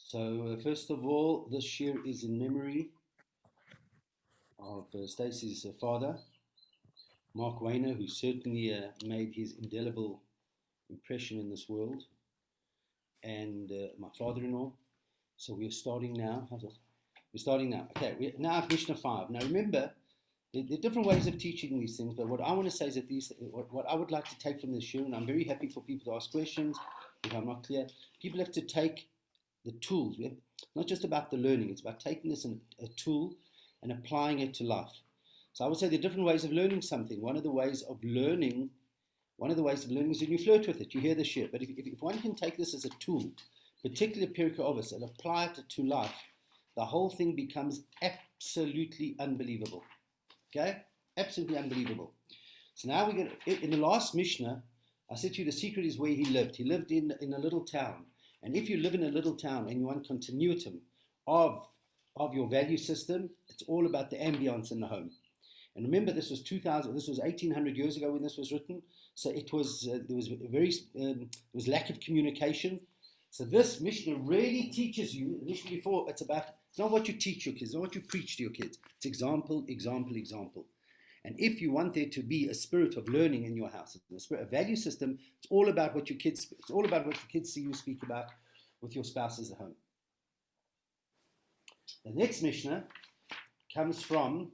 So, first of all, this year is in memory of Stacey's father, Mark Wayner, who certainly made his indelible impression in this world, and my father-in-law. So we're starting now. How's it? We're starting now. Okay, we're now at Mishnah 5. Now remember, there are different ways of teaching these things, but what I want to say is that what I would like to take from this year, and I'm very happy for people to ask questions if I'm not clear, people have to take the tools. Not just about the learning, it's about taking this a tool and applying it to life. So I would say there are different ways of learning something. One of the ways of learning is when you flirt with it. You hear this year. But if one can take this as a tool, particularly Pirkei Avos, and apply it to life, the whole thing becomes absolutely unbelievable. Okay? Absolutely unbelievable. So now we're going to, in the last Mishnah, I said to you the secret is where he lived. He lived in a little town. And if you live in a little town and you want continuity of your value system, it's all about the ambience in the home. And remember, this was 1800 years ago when this was written. So there was lack of communication. So this Mishnah really teaches you, initially before, it's not what you teach your kids, it's not what you preach to your kids. It's example, example, example. And if you want there to be a spirit of learning in your house, a spirit of value system, it's all about what your kids see you speak about with your spouses at home. The next Mishnah comes from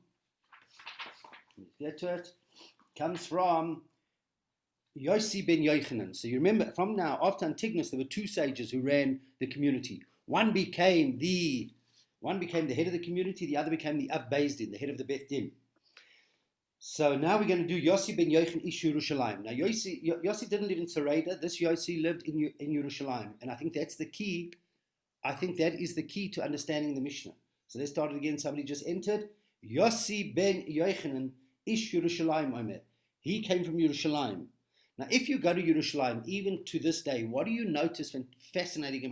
Yossi ben Yochanan. So you remember, from now, after Antigonus, there were two sages who ran the community. One became the head of the community, the other became the Av Beis Din, the head of the Beth Din. So now we're going to do Yossi ben Yochanan Ish Yerushalayim. Now Yossi didn't live in Sareda. This Yossi lived in Yerushalayim, and I think that's the key. I think that is the key to understanding the Mishnah. So let's start it again. Somebody just entered. Yossi ben Yochanan Ish Yerushalayim Omer. He came from Yerushalayim. Now, if you go to Yerushalayim, even to this day, what do you notice fascinating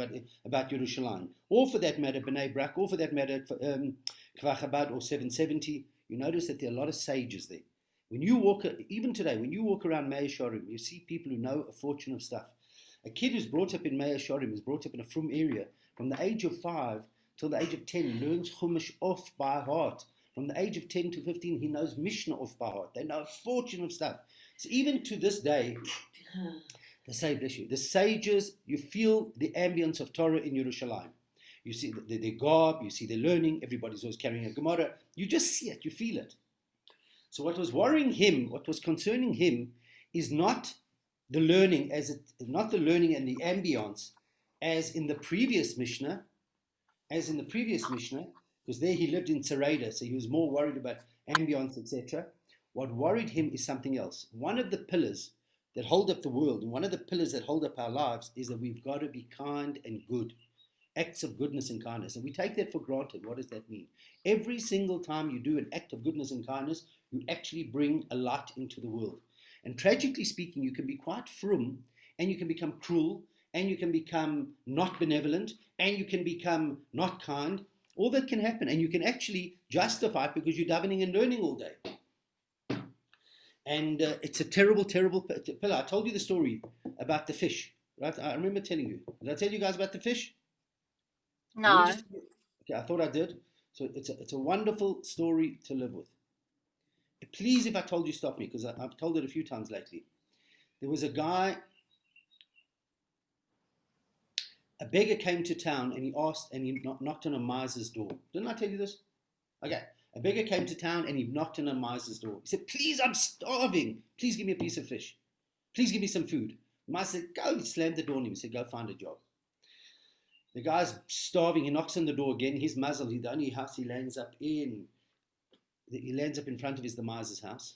about Yerushalayim? Or for that matter, Bnei Brak, or for that matter, Kfar Chabad or 770, you notice that there are a lot of sages there. When you walk, even today, when you walk around Mea Shorim, you see people who know a fortune of stuff. A kid who's brought up in Mea Shorim, is brought up in a frum area, from the age of 5 till the age of 10, learns Chumash off by heart. From the age of 10 to 15, he knows Mishnah off by heart. They know a fortune of stuff. So even to this day, the sages, you feel the ambience of Torah in Yerushalayim. You see their garb, you see their learning, everybody's always carrying a Gemara. You just see it, you feel it. So what was worrying him, what was concerning him, is not the learning and the ambience as in the previous Mishnah, because there he lived in Sareda, so he was more worried about ambience, etc. What worried him is something else. One of the pillars that hold up the world, and one of the pillars that hold up our lives, is that we've got to be kind and good. Acts of goodness and kindness. And we take that for granted. What does that mean? Every single time you do an act of goodness and kindness, you actually bring a light into the world. And tragically speaking, you can be quite frum, and you can become cruel, and you can become not benevolent, and you can become not kind. All that can happen, and you can actually justify it because you're davening and learning all day. And it's a terrible, terrible pillar. I told you the story about the fish, right? I remember telling you. Did I tell you guys about the fish? No. Okay, I thought I did. So it's a wonderful story to live with. Please, if I told you, stop me, because I've told it a few times lately. There was a guy, a beggar came to town, and he knocked on a miser's door. Didn't I tell you this? Okay. A beggar came to town and he knocked on a miser's door. He said, "Please, I'm starving. Please give me a piece of fish. Please give me some food." The miser said, "Go." He slammed the door on him. He said, "Go find a job." The guy's starving. He knocks on the door again. His muzzle, the only house he lands up in front of is the miser's house.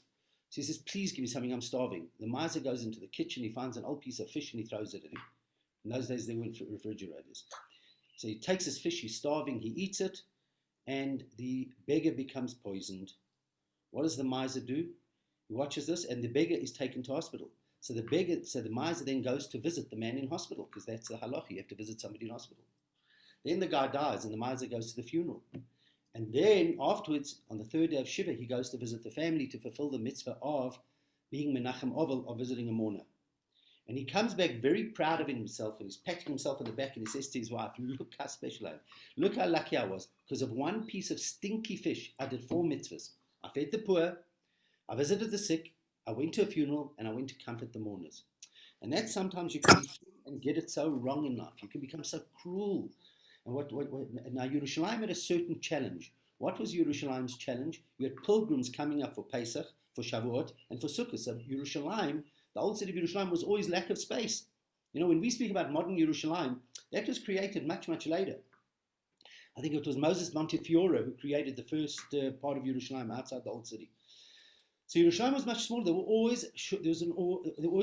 So he says, "Please give me something. I'm starving." The miser goes into the kitchen. He finds an old piece of fish and he throws it at him. In those days, there weren't refrigerators. So he takes his fish. He's starving. He eats it. And the beggar becomes poisoned. What does the miser do? He watches this, and the beggar is taken to hospital. So the miser then goes to visit the man in hospital, because that's the halacha. You have to visit somebody in hospital. Then the guy dies, and the miser goes to the funeral. And then afterwards, on the third day of Shiva, he goes to visit the family to fulfill the mitzvah of being menachem ovel, of visiting a mourner. And he comes back very proud of himself, and he's patting himself on the back, and he says to his wife, look how special I am. Look how lucky I was. Because of one piece of stinky fish, I did 4 mitzvahs. I fed the poor, I visited the sick, I went to a funeral, and I went to comfort the mourners. And that sometimes you can be and get it so wrong in life. You can become so cruel. And now Yerushalayim had a certain challenge. What was Yerushalayim's challenge? You had pilgrims coming up for Pesach, for Shavuot, and for Sukkot. So Yerushalayim, the old city of Yerushalayim, was always lack of space. You know, when we speak about modern Yerushalayim, that was created much, much later. I think it was Moses Montefiore who created the first part of Yerushalayim outside the old city. So Yerushalayim was much smaller. There always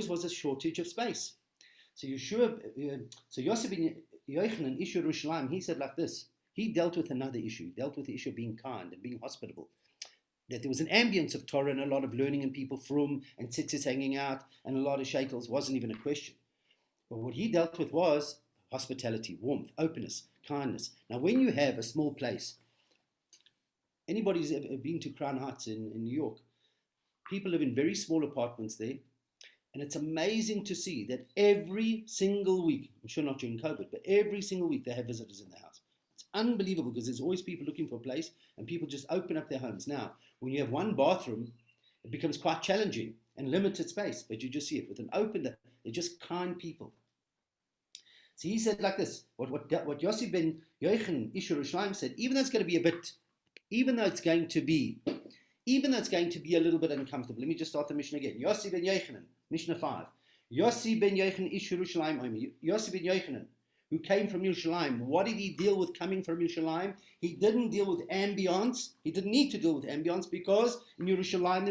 was a shortage of space. So Yosef ben Yochanan, Ish Yerushalayim, he said like this. He dealt with another issue. He dealt with the issue of being kind and being hospitable. That there was an ambience of Torah and a lot of learning and people from and tzitzis hanging out and a lot of shekels wasn't even a question. But what he dealt with was hospitality, warmth, openness, kindness. Now, when you have a small place, anybody's ever been to Crown Heights in New York, people live in very small apartments there. And it's amazing to see that every single week, I'm sure not during COVID, but every single week they have visitors in the house. It's unbelievable because there's always people looking for a place and people just open up their homes. Now, when you have one bathroom, it becomes quite challenging and limited space, but you just see it with an open, they're just kind people. So he said like this, what Yossi ben Yochanan, Ish Yerushalayim said, even though it's going to be a little bit uncomfortable. Let me just start the mission again. Yossi ben Yochanan, Mishnah 5. Yossi ben Yochanan Ish Yerushalayim. Yossi ben Yochanan, who came from Yerushalayim. What did he deal with coming from Yerushalayim? He didn't deal with ambience. He didn't need to deal with ambience because in Yerushalayim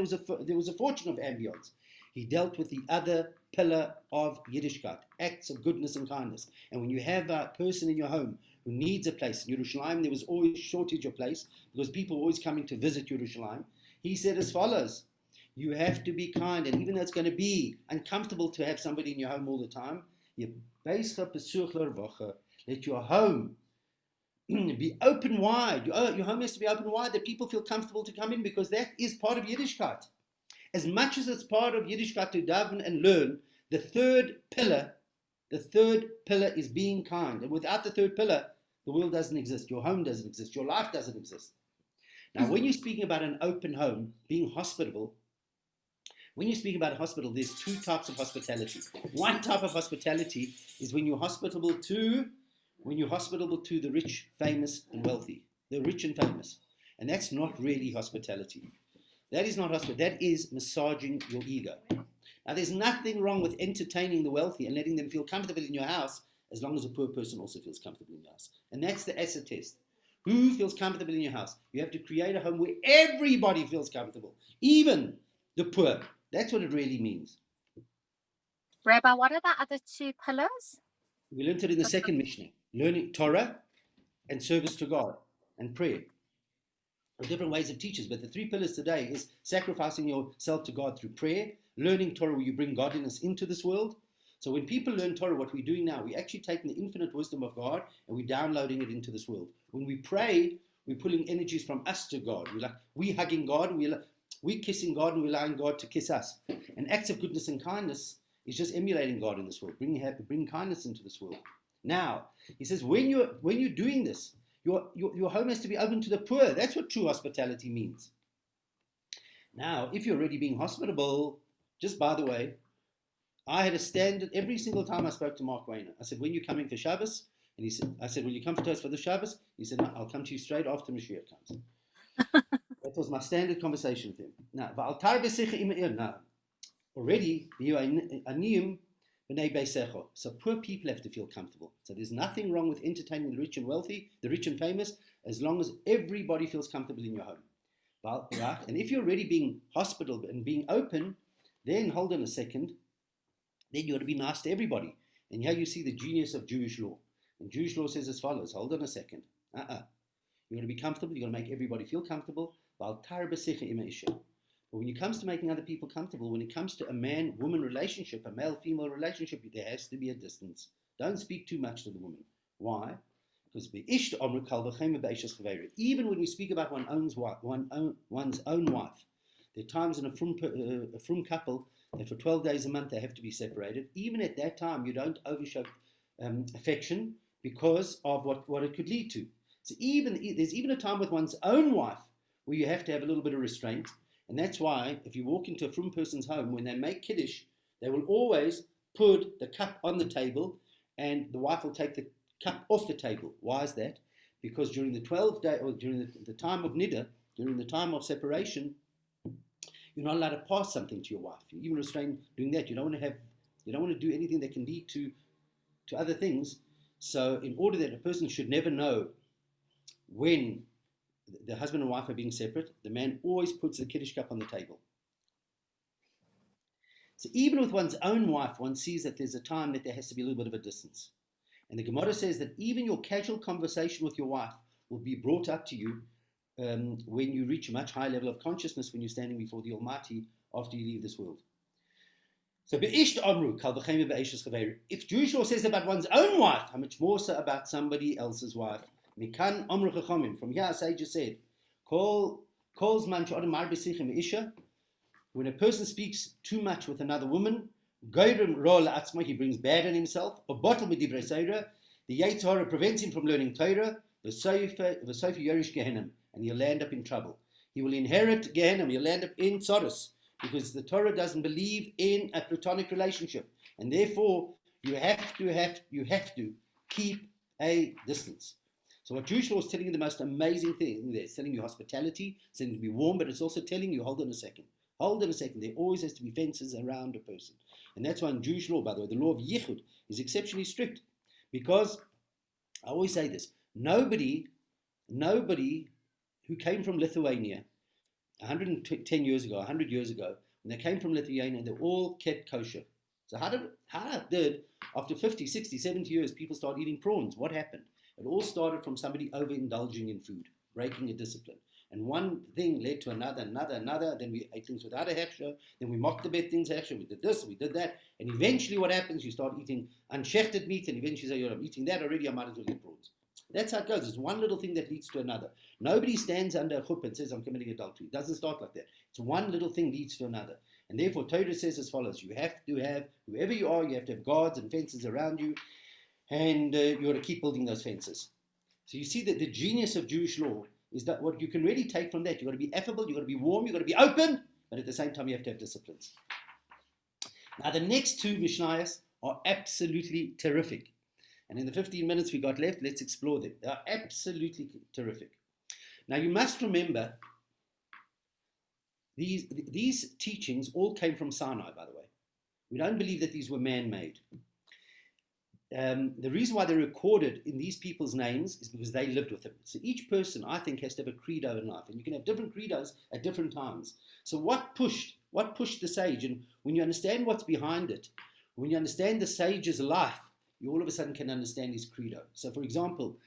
there was a fortune of ambience. He dealt with the other pillar of Yiddishkeit, acts of goodness and kindness. And when you have a person in your home who needs a place, in Yerushalayim there was always a shortage of place because people were always coming to visit Yerushalayim. He said as follows, you have to be kind, and even though it's going to be uncomfortable to have somebody in your home all the time, let your home be open wide. Your home has to be open wide that people feel comfortable to come in because that is part of Yiddishkeit. As much as it's part of Yiddishkeit to daven and learn, the third pillar is being kind. And without the third pillar, the world doesn't exist. Your home doesn't exist. Your life doesn't exist. Now, when you're speaking about an open home, being hospitable, when you speak about a hospital, there's 2 types of hospitality. One type of hospitality is when you're hospitable to the rich, famous, and wealthy. The rich and famous. And that's not really hospitality. That is not hospitality. That is massaging your ego. Now, there's nothing wrong with entertaining the wealthy and letting them feel comfortable in your house as long as a poor person also feels comfortable in your house. And that's the acid test. Who feels comfortable in your house? You have to create a home where everybody feels comfortable, even the poor. That's what it really means. Rabbi, what are the other 2 pillars? We learned it in the second Mishnah. Learning Torah and service to God and prayer. There are different ways of teachers, but the 3 pillars today is sacrificing yourself to God through prayer, learning Torah where you bring godliness into this world. So when people learn Torah, what we're doing now, we're actually taking the infinite wisdom of God and we're downloading it into this world. When we pray, we're pulling energies from us to God. We're hugging God, we're kissing God, and we're allowing God to kiss us. And acts of goodness and kindness is just emulating God in this world, bringing kindness into this world. Now, he says, when you're doing this, your home has to be open to the poor. That's what true hospitality means. Now, if you're already being hospitable, just by the way, I had a standard every single time I spoke to Mark Wayner. I said, when you coming for Shabbos? And I said, will you come to us for the Shabbos? He said, no, I'll come to you straight after Mashiach comes. That was my standard conversation with him. Now, already, so poor people have to feel comfortable. So there's nothing wrong with entertaining the rich and wealthy, the rich and famous, as long as everybody feels comfortable in your home. Right? And if you're already being hospitable and being open, then hold on a second, then you ought to be nice to everybody. And here you see the genius of Jewish law. And Jewish law says as follows, hold on a second. You want to be comfortable, you got to make everybody feel comfortable. But when it comes to making other people comfortable, when it comes to a man-woman relationship, a male-female relationship, there has to be a distance. Don't speak too much to the woman. Why? Because even when we speak about one's own wife, there are times in a frum couple, that for 12 days a month they have to be separated. Even at that time, you don't overshow affection because of what it could lead to. So there's even a time with one's own wife where you have to have a little bit of restraint. And that's why if you walk into a frum person's home, when they make kiddush, they will always put the cup on the table and the wife will take the cup off the table. Why is that? Because during the 12 day, or during the time of niddah, during the time of separation, you're not allowed to pass something to your wife. You're even restrained doing that. You don't want to do anything that can lead to other things. So in order that a person should never know when the husband and wife are being separate, the man always puts the kiddush cup on the table. So even with one's own wife, one sees that there's a time that there has to be a little bit of a distance. And the Gemara says that even your casual conversation with your wife will be brought up to you when you reach a much higher level of consciousness when you're standing before the Almighty after you leave this world. So, if Jewish law says about one's own wife, how much more so about somebody else's wife? From here, sages said, when a person speaks too much with another woman, he brings bad on himself, or the Yetzer Hara prevents him from learning Torah, and he'll land up in trouble. He will inherit Gehenna, he'll land up in Toldos, because the Torah doesn't believe in a platonic relationship, and therefore you have to keep a distance. So what Jewish law is telling you the most amazing thing there. It's telling you hospitality, it's telling you to be warm, but it's also telling you, hold on a second. There always has to be fences around a person. And that's why in Jewish law, by the way, the law of Yichud is exceptionally strict. Because, I always say this, nobody who came from Lithuania 110 years ago, 100 years ago, when they came from Lithuania, they all kept kosher. So how did after 50, 60, 70 years, people start eating prawns? What happened? It all started from somebody overindulging in food, breaking a discipline. And one thing led to another. Then we ate things without a hechsher. Then we mocked the bed things hechsher. We did this, we did that. And eventually what happens, you start eating unshechted meat, and eventually you say, I'm eating that already, I might as well eat prawns. That's how it goes. It's one little thing that leads to another. Nobody stands under a chuppah and says, I'm committing adultery. It doesn't start like that. It's one little thing leads to another. And therefore, Torah says as follows. You have to have, whoever you are, you have to have guards and fences around you. And you ought to keep building those fences. So you see that the genius of Jewish law is that what you can really take from that, you've got to be affable, you've got to be warm, you've got to be open, but at the same time you have to have disciplines. Now the next two Mishnayos are absolutely terrific. And in the 15 minutes we got left, let's explore them. They are absolutely terrific. Now you must remember, these teachings all came from Sinai, by the way. We don't believe that these were man-made. The reason why they're recorded in these people's names is because they lived with them. So each person, I think, has to have a credo in life, and you can have different credos at different times. So what pushed the sage? And when you understand what's behind it, when you understand the sage's life, you all of a sudden can understand his credo. So, for example,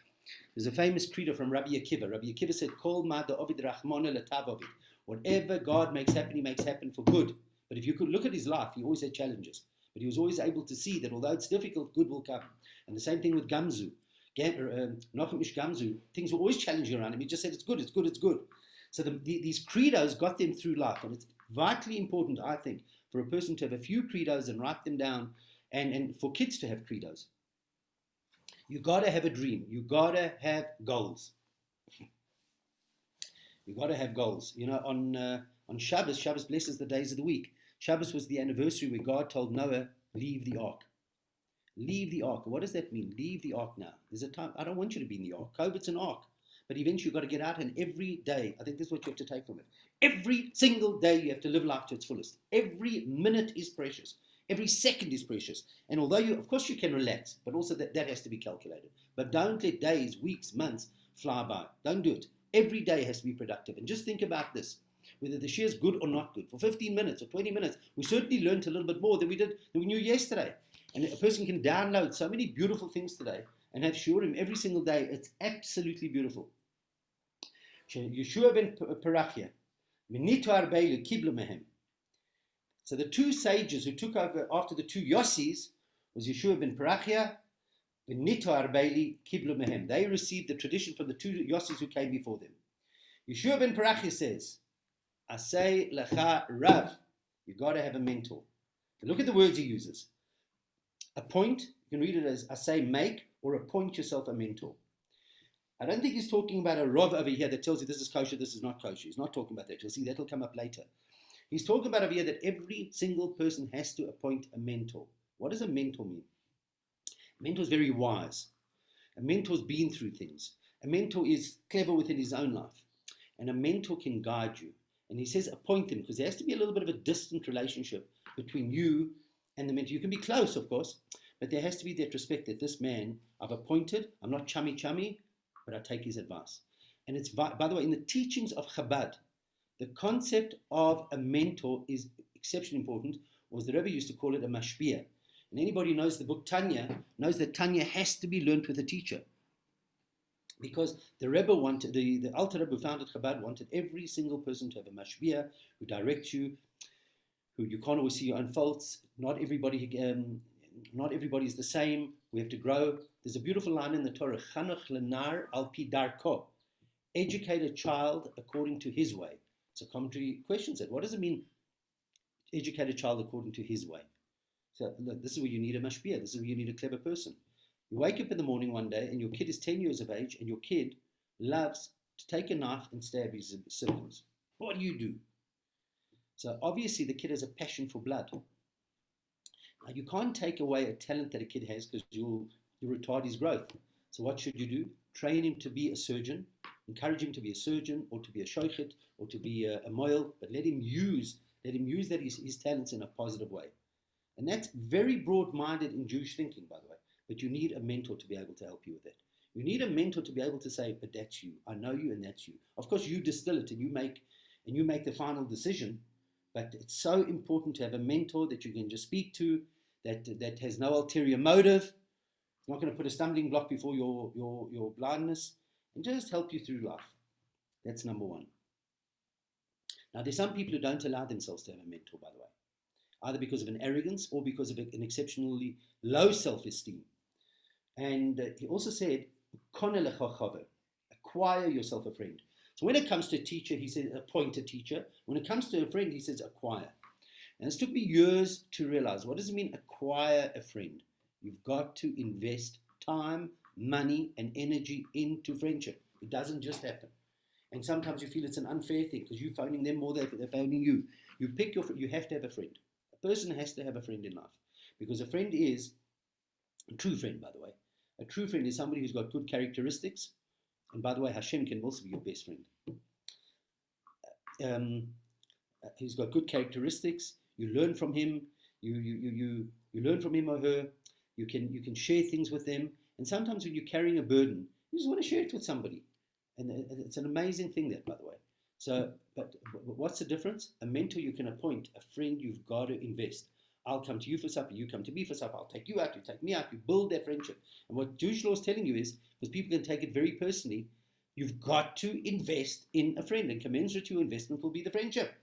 there's a famous credo from Rabbi Akiva. Rabbi Akiva said, "Kol ma da'ovid rachmana l'tav ovid." Whatever God makes happen, He makes happen for good. But if you could look at his life, he always had challenges. But he was always able to see that although it's difficult, good will come. And the same thing with Gamzu. Nachum Gamzu, things were always challenging around him. He just said, it's good, it's good, it's good. So these credos got them through life. And it's vitally important, I think, for a person to have a few credos and write them down, and for kids to have credos. You got to have a dream. You got to have goals. You got to have goals. You know, on Shabbos blesses the days of the week. Shabbos was the anniversary where God told Noah, leave the ark. Leave the ark. What does that mean? Leave the ark now. There's a time, I don't want you to be in the ark. COVID's an ark. But eventually you've got to get out, and every day, I think this is what you have to take from it. Every single day you have to live life to its fullest. Every minute is precious. Every second is precious. And although of course you can relax, but also that has to be calculated. But don't let days, weeks, months fly by. Don't do it. Every day has to be productive. And just think about this. Whether the share is good or not good. For 15 minutes or 20 minutes, we certainly learned a little bit more than we knew yesterday. And a person can download so many beautiful things today and have shurim every single day. It's absolutely beautiful. Yeshua ben Parachia, Minitu Arbeilu Kiblu Mehem. So the two sages who took over after the two Yossis was Yeshua ben Parachia, Minitu Arbeilu Kiblu Mehem. They received the tradition from the two Yossis who came before them. Yeshua ben Parachia says, Asay lecha Rav, you got to have a mentor. Look at the words he uses. Appoint, you can read it as, I say, make or appoint yourself a mentor. I don't think he's talking about a Rav over here that tells you this is kosher, this is not kosher. He's not talking about that. You'll see that'll come up later. He's talking about over here that every single person has to appoint a mentor. What does a mentor mean? A mentor is very wise. A mentor's been through things. A mentor is clever within his own life. And a mentor can guide you. And he says appoint them, because there has to be a little bit of a distant relationship between you and the mentor. You can be close, of course, but there has to be that respect that this man I've appointed, I'm not chummy, but I take his advice. And it's, by the way, in the teachings of Chabad, the concept of a mentor is exceptionally important, or as the Rebbe used to call it, a mashpia. And anybody who knows the book Tanya knows that Tanya has to be learnt with a teacher. Because the Rebbe wanted, the Alter Rebbe who founded Chabad wanted every single person to have a mashpia who directs you, who you can't always see your own faults. Not everybody is the same. We have to grow. There's a beautiful line in the Torah, Chanuch lenar al pi darko. Educate a child according to his way. So commentary questions that. What does it mean, educate a child according to his way? So look, this is where you need a mashpia. This is where you need a clever person. You wake up in the morning one day and your kid is 10 years of age and your kid loves to take a knife and stab his siblings. What do? So obviously the kid has a passion for blood. Now you can't take away a talent that a kid has because you'll retard his growth. So what should you do? Train him to be a surgeon, encourage him to be a surgeon or to be a shoichet or to be a moil, but let him use his talents in a positive way. And that's very broad-minded in Jewish thinking, by the way. But you need a mentor to be able to help you with that. You need a mentor to be able to say, but that's you. I know you and that's you. Of course, you distill it and you make the final decision. But it's so important to have a mentor that you can just speak to, that has no ulterior motive. It's not going to put a stumbling block before your blindness, and just help you through life. That's number one. Now, there's some people who don't allow themselves to have a mentor, by the way, either because of an arrogance or because of an exceptionally low self-esteem. And he also said, acquire yourself a friend. So when it comes to a teacher, he says appoint a teacher. When it comes to a friend, he says acquire. And it took me years to realize, what does it mean acquire a friend? You've got to invest time, money, and energy into friendship. It doesn't just happen. And sometimes you feel it's an unfair thing because you're phoning them more than they're phoning you. You have to have a friend. A person has to have a friend in life, because a friend is a true friend, by the way. A true friend is somebody who's got good characteristics. And by the way, Hashem can also be your best friend. He's got good characteristics. You learn from him. You learn from him or her. You can share things with them. And sometimes when you're carrying a burden, you just want to share it with somebody. And it's an amazing thing, that, by the way. So, but what's the difference? A mentor you can appoint. A friend you've got to invest. I'll come to you for supper. You come to me for supper. I'll take you out. You take me out. You build that friendship. And what Jewish law is telling you is, because people can take it very personally, you've got to invest in a friend. And commensurate to your investment will be the friendship.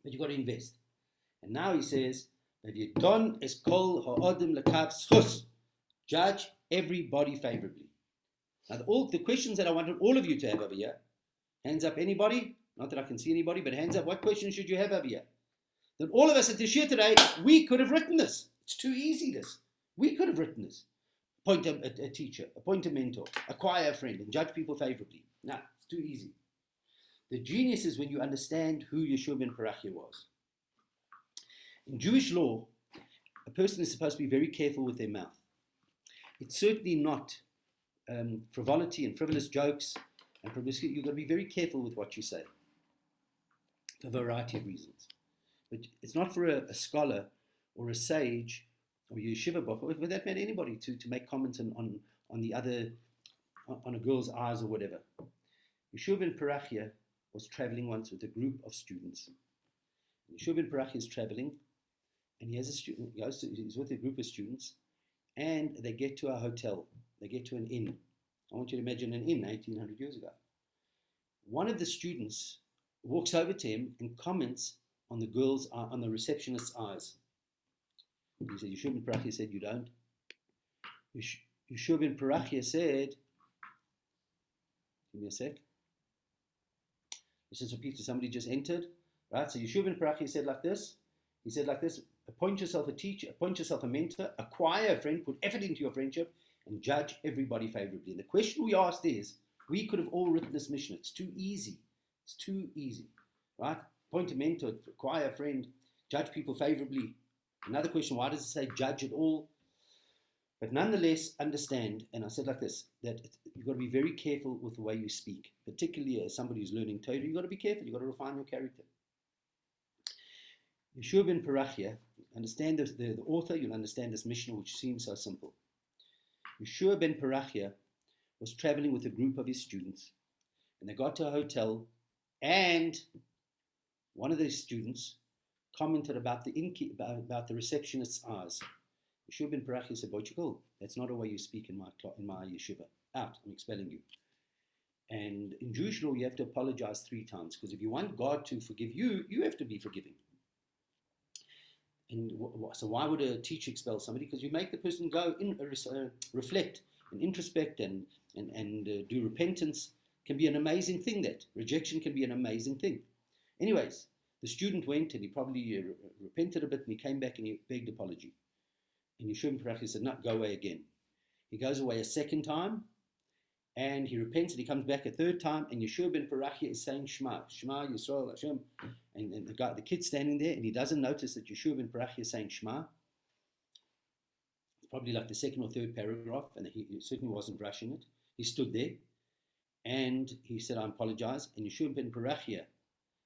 But you've got to invest. And now he says, judge everybody favorably. Now, all the questions that I wanted all of you to have over here, hands up, anybody? Not that I can see anybody, but hands up. What question should you have over here? That all of us at the shir today, we could have written this. It's too easy, this. We could have written this. Appoint a teacher, appoint a mentor, acquire a friend, and judge people favorably. No, it's too easy. The genius is when you understand who Yeshua ben Parachia was. In Jewish law, a person is supposed to be very careful with their mouth. It's certainly not frivolity and frivolous jokes and publicity. You've got to be very careful with what you say for a variety of reasons. But it's not for a scholar or a sage or a yeshiva boch, or for that matter anybody, to make comments on the other, on a girl's eyes or whatever. Yeshua ben Parachia was traveling once with a group of students. Yeshua ben Parachia is traveling, and he has a student. He's with a group of students, and they get to a hotel. They get to an inn. I want you to imagine an inn 1800 years ago. One of the students walks over to him and comments on the receptionist's eyes. He said, Yeshua ben Parachia said, you don't. Yeshua ben Parachia said, give me a sec. Let's just repeat. Somebody just entered, right? So Yeshua ben Parachia said like this. He said like this, appoint yourself a teacher, appoint yourself a mentor, acquire a friend, put effort into your friendship, and judge everybody favorably. And the question we asked is, we could have all written this mission. It's too easy. It's too easy, right? Appoint a mentor, acquire a friend, judge people favorably. Another question, why does it say judge at all? But nonetheless, understand, and I said like this, that you've got to be very careful with the way you speak, particularly as somebody who's learning Torah. You've got to be careful. You've got to refine your character. Yeshua ben Parachia, understand the author, you'll understand this mission, which seems so simple. Yeshua ben Parachia was traveling with a group of his students, and they got to a hotel, and one of the students commented about the receptionist's eyes. Yeshua ben Parachia said, Bochikol, that's not a way you speak in my yeshiva. Out, I'm expelling you. And in Jewish law, you have to apologize 3 times, because if you want God to forgive you, you have to be forgiving. And so why would a teacher expel somebody? Because you make the person go reflect and introspect and do repentance. Can be an amazing thing. That rejection can be an amazing thing. Anyways, the student went and he probably repented a bit, and he came back and he begged apology. And Yeshua ben Parachia said, no, go away again. He goes away a second time, and he repents, and he comes back a third time, and Yeshua ben Parachia is saying Shema, Shema Yisrael Hashem, and the kid's standing there, and he doesn't notice that Yeshua ben Parachia is saying Shema. It's probably like the second or third paragraph, and he certainly wasn't rushing it. He stood there, and he said, I apologize. And Yeshua ben Parachia,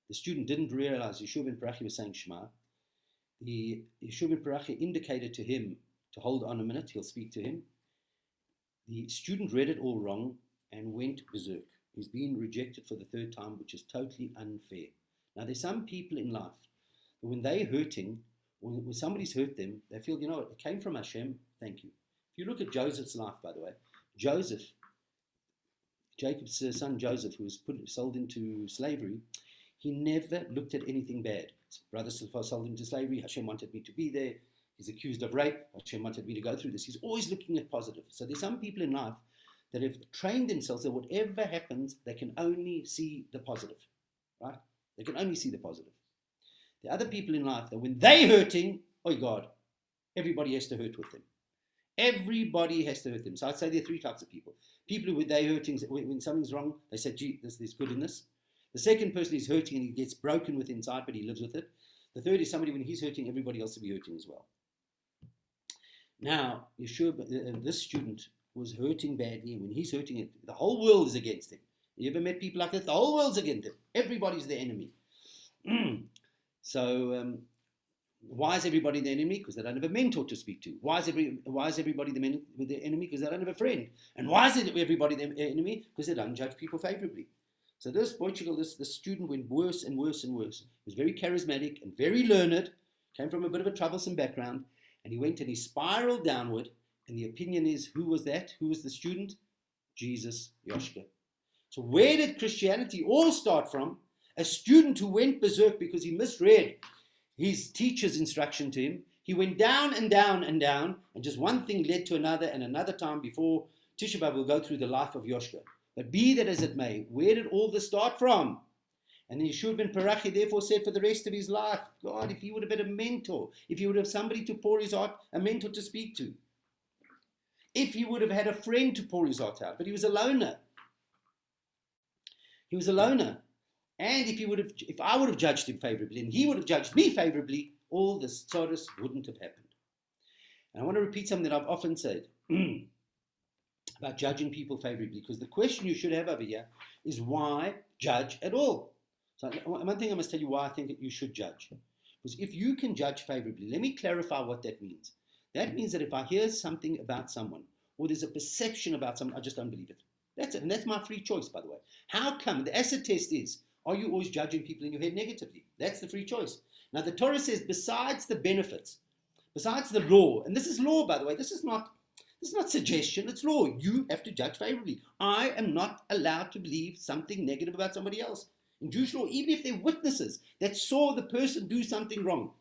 the student didn't realize Yeshua ben Parachia was saying Shema. Yeshua ben Parachia indicated to him to hold on a minute, he'll speak to him. The student read it all wrong and went berserk. He's been rejected for the 3rd time, which is totally unfair. Now, there's some people in life that when they're hurting, when somebody's hurt them, they feel, you know, it came from Hashem, thank you. If you look at Joseph's life, by the way, Jacob's son Joseph, who was sold into slavery, he never looked at anything bad. His brothers sold him to slavery. Hashem wanted me to be there. He's accused of rape. Hashem wanted me to go through this. He's always looking at positive. So there's some people in life that have trained themselves that whatever happens, they can only see the positive, right? They can only see the positive. The other people in life that when they're hurting, oh God, everybody has to hurt with them. Everybody has to hurt them. So I'd say there are 3 types of people. People who, when they're hurting, when something's wrong, they say, gee, there's good in this. The second person is hurting and he gets broken with inside, but he lives with it. The third is somebody, when he's hurting, everybody else will be hurting as well. Now, this student was hurting badly, and when he's hurting, the whole world is against him. You ever met people like that? The whole world's against him. Everybody's the enemy. So, why is everybody the enemy? Because they don't have a mentor to speak to. Why is everybody the enemy? Because they don't have a friend. And why is everybody the enemy? Because they don't judge people favorably. So this Portugal, this student went worse and worse and worse. He was very charismatic and very learned, came from a bit of a troublesome background, and he went and he spiraled downward. And the opinion is, who was that? Who was the student? Jesus, Yoshka. So where did Christianity all start from? A student who went berserk because he misread his teacher's instruction to him. He went down and down and down, and just one thing led to another, and another time before Tisha B'Av will go through the life of Yoshka. But be that as it may, where did all this start from? And then Yeshua ben Parachia therefore said for the rest of his life, God, if he would have been a mentor, if he would have somebody to pour his heart, a mentor to speak to, if he would have had a friend to pour his heart out, but he was a loner. He was a loner. And if I would have judged him favorably and he would have judged me favorably, all this tzoros wouldn't have happened. And I want to repeat something that I've often said about judging people favorably, because the question you should have over here is why judge at all? So one thing I must tell you why I think that you should judge. Because if you can judge favorably, let me clarify what that means. That means that if I hear something about someone, or there's a perception about someone, I just don't believe it. That's it. And that's my free choice, by the way. How come? The acid test is, are you always judging people in your head negatively? That's the free choice. Now, the Torah says, besides the benefits, besides the law, and this is law, by the way, this is not suggestion, it's law. You have to judge favorably. I am not allowed to believe something negative about somebody else. In Jewish law, even if they're witnesses that saw the person do something wrong,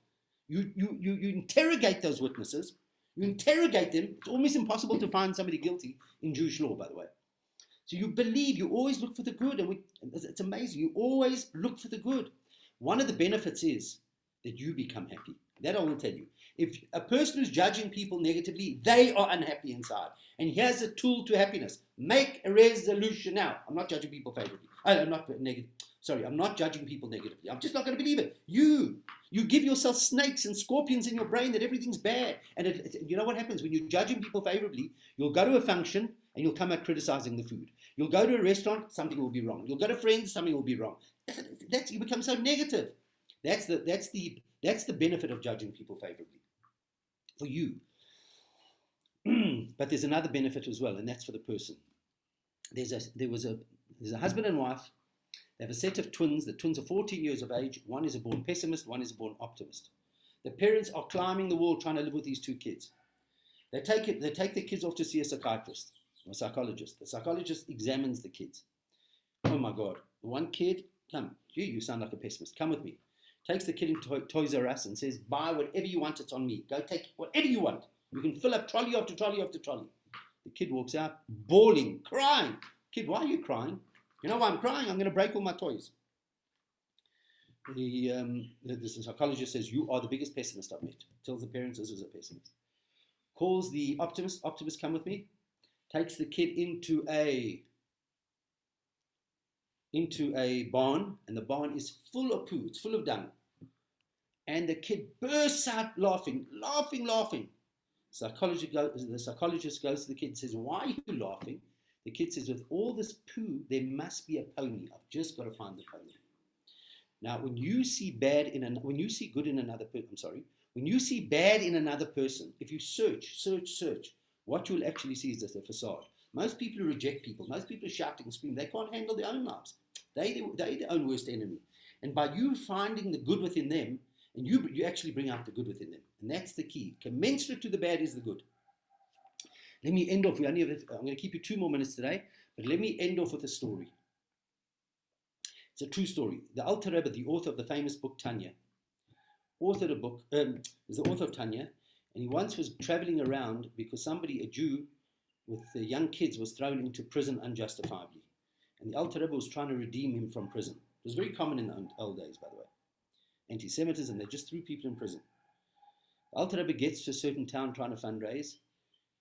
you interrogate those witnesses, you interrogate them. It's almost impossible to find somebody guilty in Jewish law, by the way. So you believe, you always look for the good, and it's amazing. You always look for the good. One of the benefits is that you become happy. That I will tell you. If a person who's judging people negatively, they are unhappy inside. And here's a tool to happiness. Make a resolution now. I'm not judging people favorably. I'm not negative. Sorry, I'm not judging people negatively. I'm just not going to believe it. You give yourself snakes and scorpions in your brain that everything's bad. And you know what happens when you're judging people favorably? You'll go to a function and you'll come out criticizing the food. You'll go to a restaurant, something will be wrong. You'll go to friends, something will be wrong. You become so negative. That's the benefit of judging people favorably for you. But there's another benefit as well, and that's for the person. There's a husband and wife. They have a set of twins. The twins are 14 years of age. One is a born pessimist, one is a born optimist. The parents are climbing the wall trying to live with these two kids. They take the kids off to see a psychiatrist or psychologist. The psychologist examines the kids. Oh my God. One kid, come. You sound like a pessimist. Come with me. Takes the kid into Toys R Us and says, buy whatever you want, it's on me. Go take whatever you want. You can fill up trolley after trolley after trolley. The kid walks out, bawling, crying. Kid, why are you crying? You know why I'm crying? I'm going to break all my toys. The psychologist says, you are the biggest pessimist I've met. Tells the parents this is a pessimist. Calls the optimist. Optimist, come with me. Takes the kid into a barn, and the barn is full of poo. It's full of dung. And the kid bursts out laughing. The psychologist goes to the kid and says, why are you laughing? The kid says, with all this poo, there must be a pony. I've just got to find the pony. Now, when you see bad when you see good in another person, when you see bad in another person, if you search, what you'll actually see is just a facade. Most people reject people. Most people are shouting and screaming. They can't handle their own lives. They're their own worst enemy. And by you finding the good within them, and you actually bring out the good within them. And that's the key. Commensurate to the bad is the good. Let me end off. I'm going to keep you 2 more minutes today, but let me end off with a story. It's a true story. The Alter Rebbe, the author of the famous book Tanya, was the author of Tanya, and he once was traveling around because a Jew with the young kids, was thrown into prison unjustifiably. And the Alter Rebbe was trying to redeem him from prison. It was very common in the old days, by the way. Anti-Semitism, they just threw people in prison. The Alter Rebbe gets to a certain town trying to fundraise,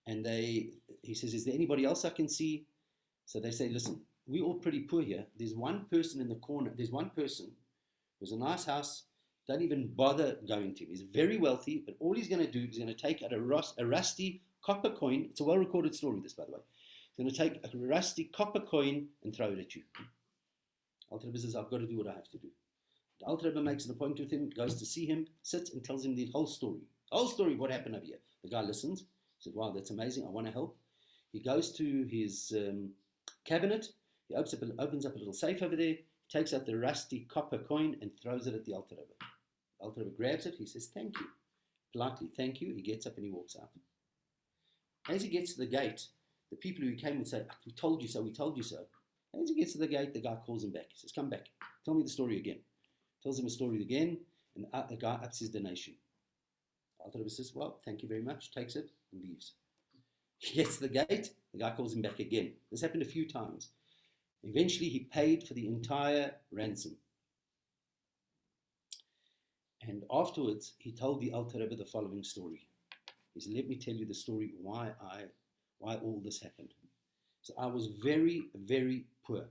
and he says, is there anybody else I can see? So they say, listen, we're all pretty poor here. There's one person in the corner. There's one person who's a nice house. Don't even bother going to him. He's very wealthy, but all he's going to do is going to take out a rusty copper coin. It's a well-recorded story, this, by the way. He's going to take a rusty copper coin and throw it at you. Alter Rebbe says, I've got to do what I have to do. The Alter Rebbe makes an appointment with him, goes to see him, sits and tells him the whole story. The whole story of what happened over here. The guy listens. He says, wow, that's amazing. I want to help. He goes to his cabinet. He opens up a little safe over there, takes out the rusty copper coin and throws it at the Alter Rebbe. The Alter Rebbe grabs it. He says, thank you. Politely, thank you. He gets up and he walks out. As he gets to the gate, the people who came would say, we told you so, we told you so. As he gets to the gate, the guy calls him back. He says, come back. Tell me the story again. Tells him the story again, and the guy ups his donation. Alter Rebbe says, well, thank you very much. Takes it and leaves. He gets to the gate. The guy calls him back again. This happened a few times. Eventually, he paid for the entire ransom. And afterwards, he told the Alter Rebbe the following story. He said, let me tell you the story why all this happened. So I was very, very poor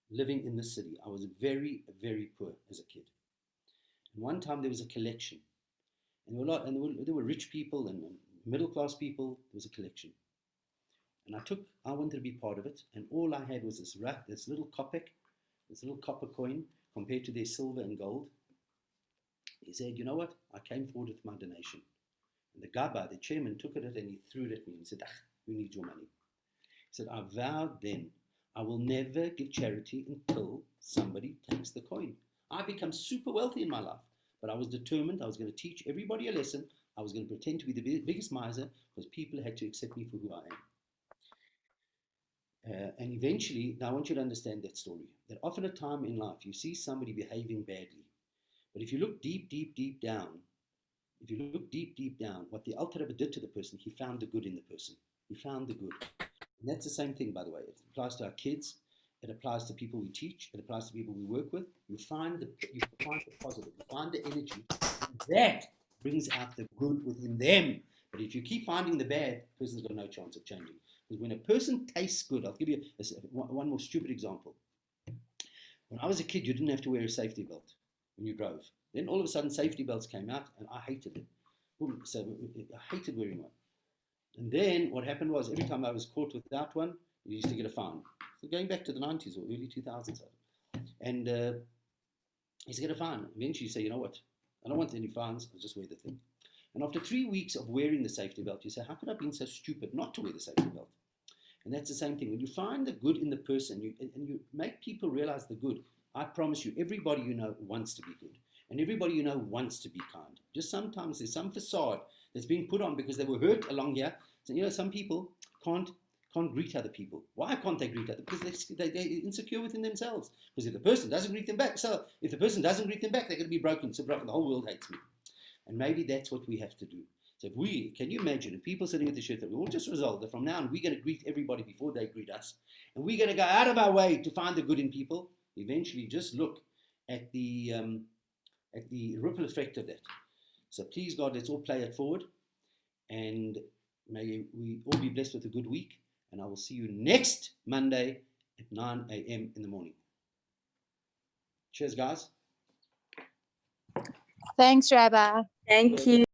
living in this city. I was very, very poor as a kid. And one time there was a collection. And there were rich people and middle-class people. There was a collection. And I wanted to be part of it. And all I had was this little kopeck, this little copper coin compared to their silver and gold. He said, you know what? I came forward with my donation. And the Gabba, the chairman, took it and he threw it at me and said, we need your money. He said, I vowed then I will never give charity until somebody takes the coin. I become super wealthy in my life, but I was determined. I was going to teach everybody a lesson. I was going to pretend to be the biggest miser because people had to accept me for who I am. And eventually, now I want you to understand that story, that often a time in life you see somebody behaving badly. But if you look deep, deep, deep down, what the Alter Rebbe did to the person, he found the good in the person. He found the good. And that's the same thing, by the way. It applies to our kids. It applies to people we teach. It applies to people we work with. You find the positive. You find the energy. That brings out the good within them. But if you keep finding the bad, the person's got no chance of changing. Because when a person tastes good, I'll give you one more stupid example. When I was a kid, you didn't have to wear a safety belt when you drove. Then all of a sudden, safety belts came out, and I hated it. So I hated wearing one. And then what happened was, every time I was caught without one, you used to get a fine. So going back to the 90s or early 2000s. And you used to get a fine. Eventually you say, you know what? I don't want any fines. I'll just wear the thing. And after 3 weeks of wearing the safety belt, you say, how could I have been so stupid not to wear the safety belt? And that's the same thing. When you find the good in the person and you make people realize the good, I promise you, everybody you know wants to be good. And everybody you know wants to be kind. Just sometimes there's some facade that's being put on because they were hurt along here. So, you know, some people can't greet other people. Why can't they greet other people? Because they're insecure within themselves. Because if the person doesn't greet them back, they're going to be broken. So the whole world hates me. And maybe that's what we have to do. So can you imagine if people sitting at the shirtha, we all just resolve that from now on we're going to greet everybody before they greet us. And we're going to go out of our way to find the good in people. Eventually just look at the ripple effect of that. So please God, let's all play it forward. And may we all be blessed with a good week. And I will see you next Monday at 9 a.m. in the morning. Cheers, guys. Thanks, Rabbi. Thank you.